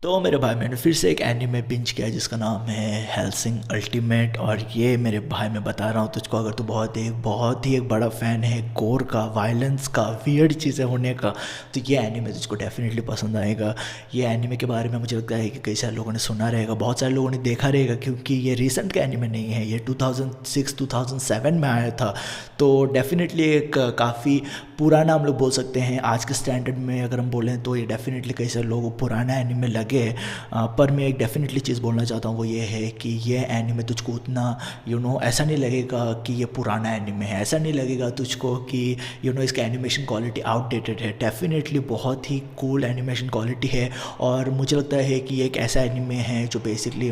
तो मेरे भाई मैंने फिर से एक एनीमे बिंज किया जिसका नाम है हेल्सिंग अल्टीमेट। और ये मेरे भाई मैं बता रहा हूँ तुझको, अगर तू बहुत ही एक बड़ा फ़ैन है गोर का, वायलेंस का, वियर्ड चीज़ें होने का, तो ये एनीमे तुझको डेफिनेटली पसंद आएगा। ये एनीमे के बारे में मुझे लगता है कि कई सारे लोगों ने सुना रहेगा, बहुत सारे लोगों ने देखा रहेगा, क्योंकि ये रिसेंट का एनीमे नहीं है, ये 2006-2007 में आया था। तो डेफिनेटली एक काफ़ी पुराना हम लोग बोल सकते हैं, आज के स्टैंडर्ड में अगर हम बोलें तो ये डेफिनेटली कई सारे लोगों को पुराना एनीमे लगे। पर मैं एक डेफिनेटली चीज़ बोलना चाहता हूँ, वो ये है कि ये एनीमे तुझको उतना ऐसा नहीं लगेगा कि ये पुराना एनीमे है, ऐसा नहीं लगेगा तुझको कि इसका एनिमेशन क्वालिटी आउटडेटेड है। डेफिनेटली बहुत ही कूल एनिमेशन क्वालिटी है, और मुझे लगता है कि ये एक ऐसा एनीमे है जो basically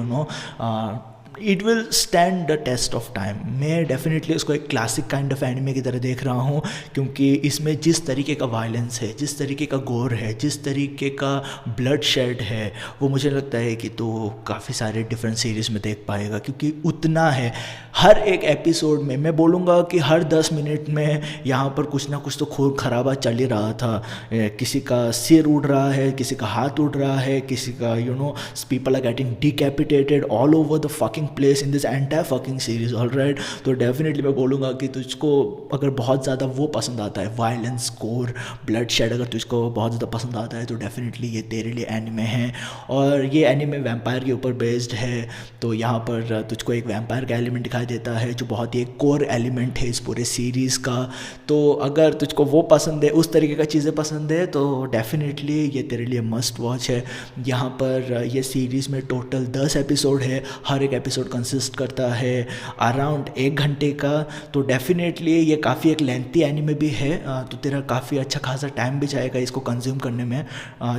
it will stand the test of time. मैं डेफिनेटली उसको एक क्लासिक काइंड ऑफ एनिमे की तरह देख रहा हूँ, क्योंकि इसमें जिस तरीके का वायलेंस है, जिस तरीके का गोर है, जिस तरीके का ब्लड शेड है, वो मुझे लगता है कि तो काफ़ी सारे डिफरेंट सीरीज़ में देख पाएगा, क्योंकि उतना है। हर एक एपिसोड में मैं बोलूँगा कि हर 10 मिनट में यहाँ पर कुछ ना कुछ तो खून खराबा चल ही रहा था। किसी का सिर उड़ रहा है, किसी का हाथ उड़ रहा है, किसी का people are getting decapitated all over the fucking place in this entire fucking series. Alright, तो डेफिनेटली मैं बोलूँगा कि तुझको अगर बहुत ज़्यादा वो पसंद आता है, वायलेंस, कोर, ब्लड शेड, अगर तुझको बहुत ज़्यादा पसंद आता है, तो डेफिनेटली ये तेरे लिए एनिमे है। और ये एनिमे वैम्पायर के ऊपर बेस्ड है, तो यहाँ पर तुझको एक वैम्पायर का एलिमेंट दिखाई देता है जो बहुत ही एक कोर एलिमेंट है इस पूरे सीरीज़ का। तो अगर तुझको वो पसंद है, उस तरीके का चीज़ें पसंद है, तो डेफिनेटली ये तेरे लिए मस्ट वॉच है। यहाँ पर ये सीरीज़ में टोटल 10 एपिसोड है, हर एक एपिसोड कंसिस्ट करता है अराउंड 1 घंटे का। तो डेफिनेटली ये काफ़ी एक लेंथी एनिमे भी है, तो तेरा काफ़ी अच्छा खासा टाइम भी जाएगा इसको कंज्यूम करने में।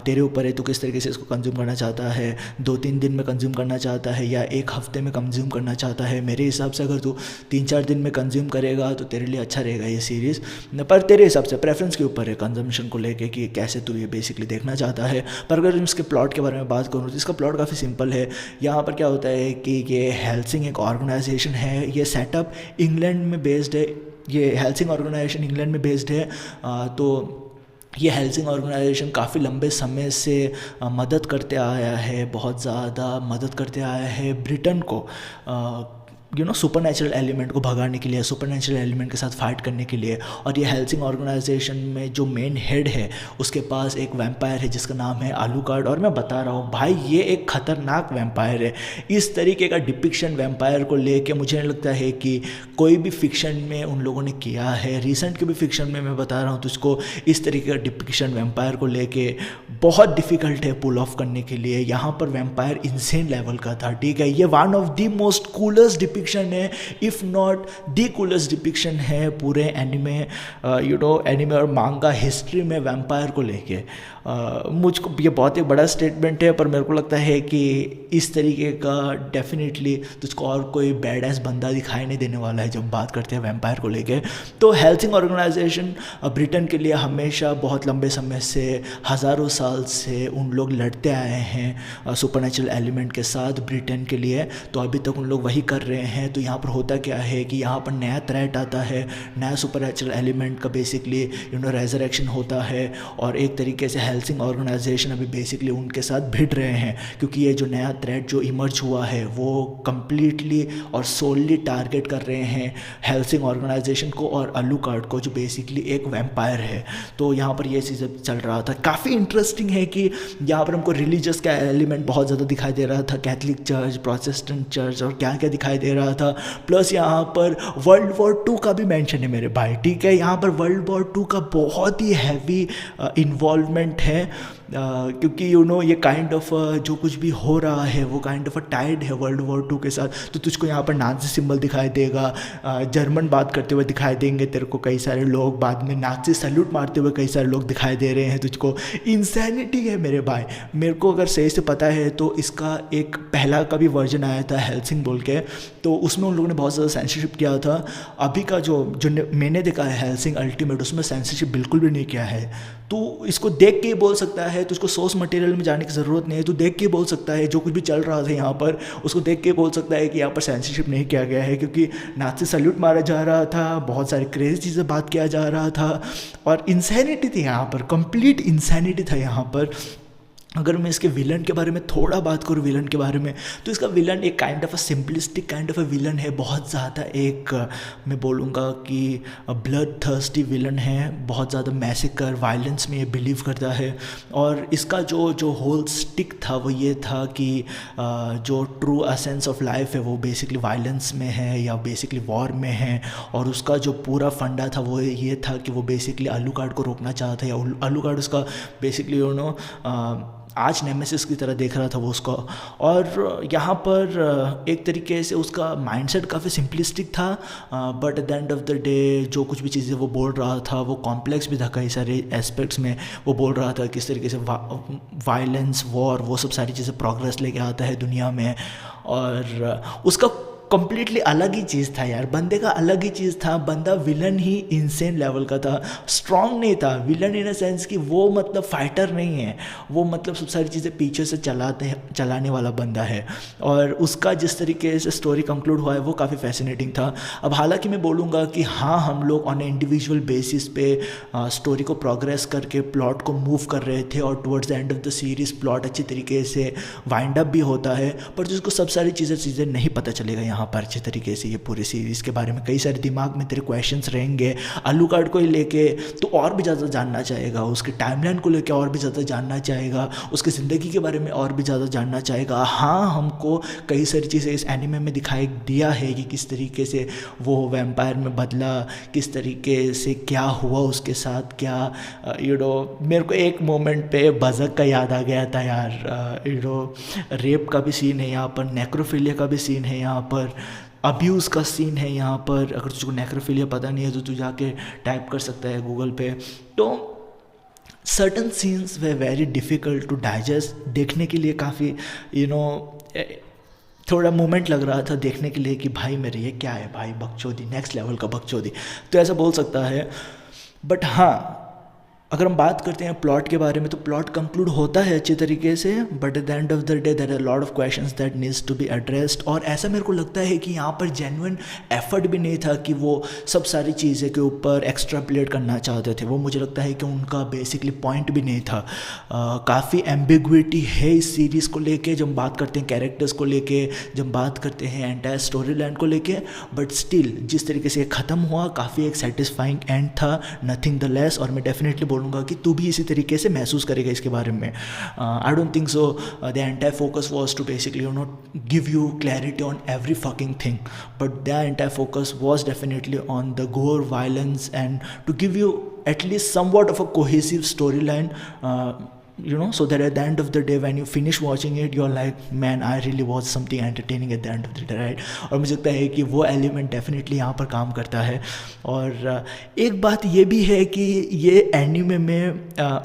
तेरे ऊपर है तो किस तरीके से इसको कंज्यूम करना चाहता है, 2-3 दिन में कंज्यूम करना चाहता है या 1 हफ्ते में कंज्यूम करना चाहता है। मेरे हिसाब से अगर तू 3-4 दिन में कंज्यूम करेगा तो तेरे लिए अच्छा रहेगा ये सीरीज़। पर तेरे हिसाब से प्रेफरेंस के ऊपर है कंजम्पशन को लेके कि कैसे तू ये बेसिकली देखना चाहता है। पर अगर इसके प्लॉट के बारे में बात करूँ तो इसका प्लॉट काफ़ी सिंपल है। यहाँ पर क्या होता है कि ये हेल्सिंग एक ऑर्गेनाइजेशन है, ये सेटअप इंग्लैंड में बेस्ड है, ये हेल्सिंग ऑर्गेनाइजेशन इंग्लैंड में बेस्ड है। तो ये हेल्सिंग ऑर्गेनाइजेशन काफ़ी लंबे समय से मदद करते आया है, बहुत ज़्यादा मदद करते आया है ब्रिटेन को सुपर नेचुरल एलिमेंट को भगाने के लिए, सुपर नेचुरल एलिमेंट के साथ फाइट करने के लिए। और ये हेल्सिंग ऑर्गेनाइजेशन में जो मेन हेड है उसके पास एक वैम्पायर है जिसका नाम है आलूकार्ड। और मैं बता रहा हूँ भाई, ये एक ख़तरनाक वैम्पायर है। इस तरीके का डिपिक्शन वैम्पायर को लेके मुझे नहीं लगता है कि कोई भी फिक्शन में उन लोगों ने किया है। रिसेंट के भी फिक्शन में मैं बता रहा हूँ तुझको, इस तरीके का डिपिक्शन वैम्पायर को लेके बहुत डिफ़िकल्ट है पुल ऑफ करने के लिए। यहाँ पर वैम्पायर इंसेन लेवल का था, ठीक है। ये one of the most coolest depiction है, if not the coolest depiction है पूरे एनिमे एनिमे और मांगा हिस्ट्री में वैम्पायर को लेके। मुझको ये बहुत ही बड़ा स्टेटमेंट है, पर मेरे को लगता है कि इस तरीके का डेफिनेटली तुझको और कोई बैड एस बंदा दिखाई नहीं देने वाला है जब बात करते हैं वैम्पायर को लेके। तो हेल्सिंग ऑर्गेनाइजेशन ब्रिटेन के लिए हमेशा बहुत लंबे समय से, हज़ारों साल से उन लोग लड़ते आए हैं सुपरनेचुरल एलिमेंट के साथ ब्रिटेन के लिए। तो अभी तक उन लोग वही कर रहे हैं। तो यहाँ पर होता क्या है कि यहाँ पर नया थ्रेट आता है, नया सुपरनेचुरल एलिमेंट का बेसिकली रेजरेक्शन होता है, और एक तरीके से हेल्सिंग ऑर्गेनाइजेशन अभी बेसिकली उनके साथ भिड़ रहे हैं, क्योंकि ये जो नया थ्रेट जो इमर्ज हुआ है वो कम्प्लीटली और सोलली टारगेट कर रहे हैं हेल्सिंग ऑर्गेनाइजेशन को और आलूकार्ड को, जो बेसिकली एक वैम्पायर है। तो यहाँ पर ये चीज़ चल रहा था। काफ़ी इंटरेस्टिंग है कि यहाँ पर हमको रिलीजियस का एलिमेंट बहुत ज़्यादा दिखाई दे रहा था, कैथलिक चर्च, प्रोटेस्टेंट चर्च और क्या क्या दिखाई दे रहा था। प्लस यहाँ पर वर्ल्ड वॉर 2 का भी मेंशन है मेरे भाई, ठीक है। यहाँ पर वर्ल्ड वॉर 2 का बहुत ही हैवी इन्वॉल्वमेंट है, क्योंकि ये काइंड ऑफ जो कुछ भी हो रहा है वो काइंड ऑफ टाइड है वर्ल्ड वॉर 2 के साथ। तो तुझको यहाँ पर नाज़ी सिंबल दिखाई देगा, जर्मन बात करते हुए दिखाई देंगे तेरे को कई सारे लोग, बाद में नाज़ी सैल्यूट मारते हुए कई सारे लोग दिखाई दे रहे हैं तुझको। इंसैनिटी है मेरे भाई। मेरे को अगर सही से पता है तो इसका एक पहला का भी वर्जन आया था हेल्सिंग बोल के, तो उसमें उन लोगों ने बहुत ज़्यादा सेंसरशिप किया था। अभी का जो मैंने देखा है हेल्सिंग अल्टीमेट, उसमें सेंसरशिप बिल्कुल भी नहीं किया है। तो इसको देख के ही बोल सकता है, तो उसको सोर्स मटेरियल में जाने की ज़रूरत नहीं है। तो देख के बोल सकता है जो कुछ भी चल रहा था यहाँ पर, उसको देख के बोल सकता है कि यहाँ पर सेंसरशिप नहीं किया गया है, क्योंकि नाज़ी सैल्यूट मारा जा रहा था, बहुत सारी क्रेज़ी चीज़ें बात किया जा रहा था, और इंसैनिटी थी यहाँ पर, कंप्लीट इंसैनिटी था यहाँ पर। अगर मैं इसके विलन के बारे में थोड़ा बात करूँ, विलन के बारे में, तो इसका विलन एक kind of a simplistic kind of a villain है। बहुत ज़्यादा एक मैं बोलूँगा कि ब्लड थर्स्टी विलन है, बहुत ज़्यादा मैसेकर वायलेंस में ये बिलीव करता है। और इसका जो जो होल स्टिक था वो ये था कि जो ट्रू एसेंस ऑफ लाइफ है वो बेसिकली वायलेंस में है या बेसिकली वॉर में है। और उसका जो पूरा फंडा था वो ये था कि वो बेसिकली आलूकार्ड को रोकना चाहता था, या आलूकार्ड उसका बेसिकली आज नेमेसिस की तरह देख रहा था वो उसको। और यहाँ पर एक तरीके से उसका माइंडसेट काफ़ी सिंपलिस्टिक था, but at the end of the day जो कुछ भी चीज़ें वो बोल रहा था वो कॉम्प्लेक्स भी था कई सारे एस्पेक्ट्स में। वो बोल रहा था किस तरीके से वायलेंस, वॉर, वो सब सारी चीज़ें प्रोग्रेस लेके आता है दुनिया में। और उसका कम्प्लीटली अलग ही चीज़ था यार, बंदे का अलग ही चीज़ था। बंदा विलन ही इंसेन लेवल का था, स्ट्रॉन्ग नहीं था विलन इन अ सेंस कि वो मतलब फाइटर नहीं है, वो मतलब सब सारी चीज़ें पीछे से चलाने वाला बंदा है। और उसका जिस तरीके से स्टोरी कंक्लूड हुआ है वो काफ़ी फैसिनेटिंग था। अब हालांकि मैं बोलूँगा कि हाँ, हम लोग ऑन ए इंडिविजुअल बेसिस पे स्टोरी को प्रोग्रेस करके प्लॉट को मूव कर रहे थे, और towards the end of the series plot अच्छी तरीके से वाइंड अप भी होता है, पर जिसको सब सारी चीज़ें नहीं पता चलेगा यहाँ पर अच्छे तरीके से। ये पूरी सीरीज़ के बारे में कई सारे दिमाग में तेरे क्वेश्चंस रहेंगे, आलूकार्ड को ही लेके तो और भी ज़्यादा जानना चाहेगा, उसके टाइमलाइन को लेके और भी ज़्यादा जानना चाहेगा, उसकी ज़िंदगी के बारे में और भी ज़्यादा जानना चाहेगा। हाँ, हमको कई सारी चीज़ें इस एनिमे में दिखाई दिया है कि किस तरीके से वो वैम्पायर में बदला, किस तरीके से क्या हुआ उसके साथ, क्या मेरे को एक मोमेंट पे बज़क का याद आ गया था यार। रेप का भी सीन है यहाँ पर, नेक्रोफिलिया का भी सीन है यहाँ पर, अब्यूज़ का सीन है यहाँ पर। अगर तुझको नेक्रोफिलिया पता नहीं है तो तू जाके टाइप कर सकता है गूगल पे। तो certain scenes were very difficult to digest, देखने के लिए काफ़ी थोड़ा मोमेंट लग रहा था देखने के लिए कि भाई मेरे ये क्या है भाई, बकचोदी, नेक्स्ट लेवल का बकचोदी, तो ऐसा बोल सकता है। बट हाँ, अगर हम बात करते हैं प्लॉट के बारे में तो प्लॉट कंक्लूड होता है अच्छे तरीके से, but at the end of the day there are lot of questions that needs to be addressed. और ऐसा मेरे को लगता है कि यहाँ पर जेन्युइन एफर्ट भी नहीं था कि वो सब सारी चीज़ें के ऊपर एक्स्ट्राप्लेट करना चाहते थे। वो मुझे लगता है कि उनका बेसिकली पॉइंट भी नहीं था। काफ़ी एम्बिग्विटी है इस सीरीज़ को लेके, जब बात करते हैं कैरेक्टर्स को लेके, जब बात करते हैं एंटायर स्टोरी लाइन को लेके, बट स्टिल जिस तरीके से ख़त्म हुआ काफ़ी एक सेटिस्फाइंग एंड था, नथिंग द लेस। और मैं डेफिनेटली बोलूँगा कि तू भी इसी तरीके से महसूस करेगा इसके बारे में। I don't think so the entire focus was to basically give you clarity on every fucking thing, but the entire focus was definitely on the gore, violence and to give you at least somewhat of a cohesive storyline, so that at the end of the day when you finish watching it you're like man I really watched something entertaining at the end of the day, right? और मुझे लगता है कि वो element definitely यहाँ पर काम करता है। और एक बात ये भी है कि ये एनिमे में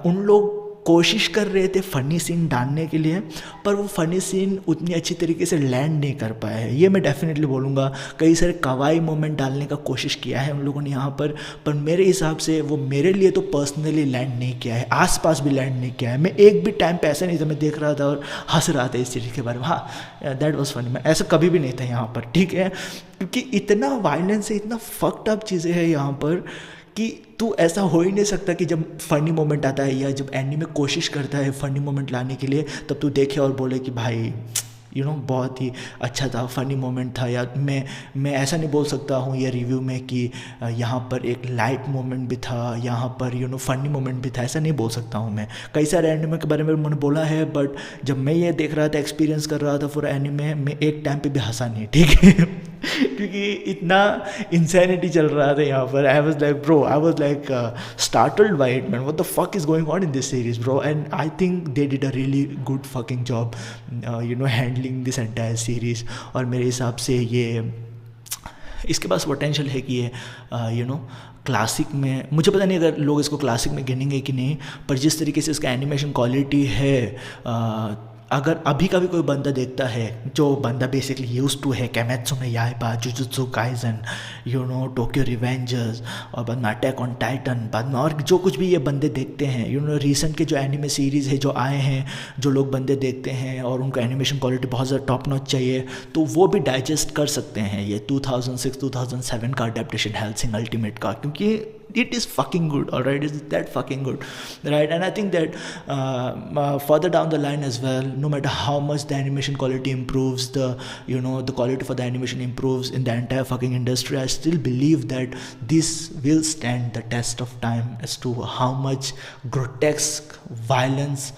उन लोग कोशिश कर रहे थे फ़नी सीन डालने के लिए, पर वो फ़नी सीन उतनी अच्छी तरीके से लैंड नहीं कर पाए हैं, ये मैं डेफिनेटली बोलूँगा। कई सारे कवाई मोमेंट डालने का कोशिश किया है उन लोगों ने यहाँ पर मेरे हिसाब से वो मेरे लिए तो पर्सनली लैंड नहीं किया है, आसपास भी लैंड नहीं किया है। मैं एक भी टाइम पे ऐसा नहीं था, मैं देख रहा था और हंस रहा था इस चीज़ के बारे में, हाँ दैट वाज फनी, मैं ऐसा कभी भी नहीं था यहाँ पर, ठीक है? क्योंकि इतना वायलेंस है, इतना फक्ड अप चीज़ें हैं यहाँ पर कि तू ऐसा हो ही नहीं सकता कि जब फ़नी मोमेंट आता है या जब एनिमे कोशिश करता है फ़नी मोमेंट लाने के लिए तब तू देखे और बोले कि भाई बहुत ही अच्छा था, फ़नी मोमेंट था। या मैं ऐसा नहीं बोल सकता हूँ ये रिव्यू में कि यहाँ पर एक लाइट मोमेंट भी था, यहाँ पर फ़नी मोमेंट भी था, ऐसा नहीं बोल सकता हूँ मैं। कई सारे एनिमे के बारे में मैंने बोला है, बट जब मैं ये देख रहा था, एक्सपीरियंस कर रहा था पूरा एनिमे, मैं एक टाइम पे भी हंसा नहीं, ठीक है? क्योंकि इतना इंसैनिटी चल रहा था यहाँ पर। I was like startled by it, man. What the fuck is going on in this series, bro? And I think they did a really good fucking job handling this entire series. और मेरे हिसाब से ये इसके पास potential है कि ये classic में, मुझे पता नहीं अगर लोग इसको क्लासिक में गिनेंगे कि नहीं, पर जिस तरीके से इसका एनिमेशन क्वालिटी है, अगर अभी का भी कोई बंदा देखता है, जो बंदा बेसिकली यूज्ड टू है Kimetsu no Yaiba, Jujutsu Kaisen, Tokyo Revengers, और बाद में अटैक ऑन टाइटन, बाद में और जो कुछ भी ये बंदे देखते हैं, रिसेंट के जो एनिमे सीरीज़ है जो आए हैं, जो लोग बंदे देखते हैं और उनको एनिमेशन क्वालिटी बहुत ज़्यादा टॉप नॉच चाहिए, तो वो भी डाइजेस्ट कर सकते हैं ये 2006-2007 का अडेप्टेशन हेल्सिंग अल्टीमेट का। क्योंकि it is fucking good, all right? It's that fucking good, right? And I think that further down the line as well, no matter how much the animation quality improves, the the quality for the animation improves in the entire fucking industry, I still believe that this will stand the test of time as to how much grotesque violence,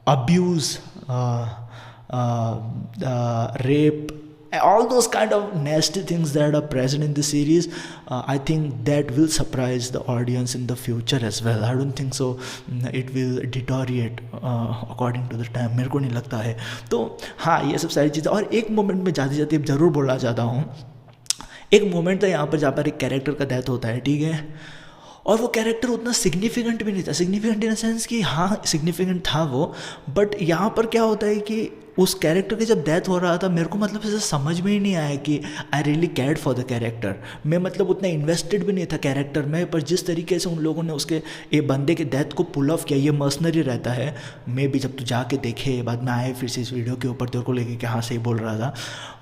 abuse, rape, all those kind of nasty things that are present in the series. I think that will surprise the audience in the future as well. I don't think so it will deteriorate according to the time, मेरे को नहीं लगता है. तो हाँ, ये सब सारी चीज़ें. और एक मोमेंट में जाते जाते ज़रूर बोलना चाहता हूँ. एक मोमेंट था यहाँ पर जहाँ पर एक कैरेक्टर का डेथ होता है, ठीक है, और वो कैरेक्टर उतना सिग्निफिकेंट भी नहीं था. सिग्निफिकेंट इन द सेंस कि हाँ सिग्निफिकेंट था वो, बट यहाँ पर क्या होता है कि उस कैरेक्टर की जब डेथ हो रहा था, मेरे को मतलब ऐसे समझ में ही नहीं आया कि I really cared for the character. मैं मतलब उतना इन्वेस्टेड भी नहीं था कैरेक्टर में, पर जिस तरीके से उन लोगों ने उसके ये बंदे के डेथ को पुल ऑफ किया, ये मर्सनरी रहता है. मैं भी जब तू जाके देखे बाद में आए फिर से इस वीडियो के ऊपर तेरे को लेके कि हाँ सही बोल रहा था,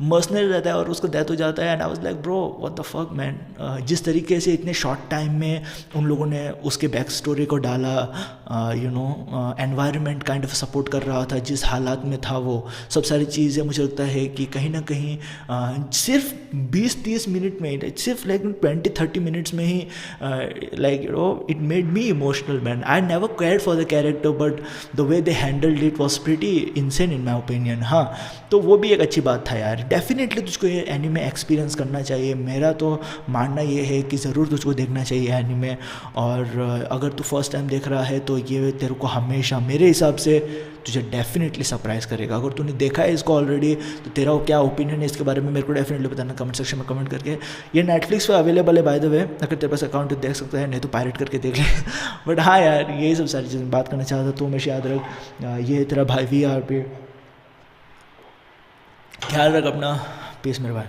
मर्सनरी रहता है और उसको डेथ हो जाता है. And I was like bro what the fuck man. जिस तरीके से इतने शॉर्ट टाइम में उन लोगों ने उसके बैक स्टोरी को डाला, एनवायरनमेंट काइंड ऑफ सपोर्ट कर रहा था, जिस हालात में था वो सब सारी चीज़ें, मुझे लगता है कि कहीं ना कहीं सिर्फ 20-30 मिनट में, सिर्फ लाइक 20-30 मिनट्स में ही like it made me emotional man. I never cared for the character but the way they handled it was pretty insane in my opinion. हाँ, तो वो भी एक अच्छी बात था यार. डेफिनेटली तुझको ये एनिमे एक्सपीरियंस करना चाहिए. मेरा तो मानना ये है कि ज़रूर तुझको देखना चाहिए एनिमे. और अगर तू फर्स्ट टाइम देख रहा है तो ये तेरे को हमेशा मेरे हिसाब से तुझे डेफिनेटली सरप्राइज़ करेगा. अगर तूने देखा है इसको ऑलरेडी तो तेरा क्या ओपिनियन है इसके बारे में मेरे को डेफिनेटली बताना कमेंट सेक्शन में कमेंट करके. ये नेटफ्लिक्स पे अवेलेबल है बाय द वे, अगर तेरे पास अकाउंट देख सकता है, नहीं तो पायरेट करके देख ले. बट हाँ यार, यही सब सारी चीज़ें बात करना चाहता तो हमेशा याद रख. ये तेरा भाई VR पे. ख्याल रख अपना. पीस मेरे भाई.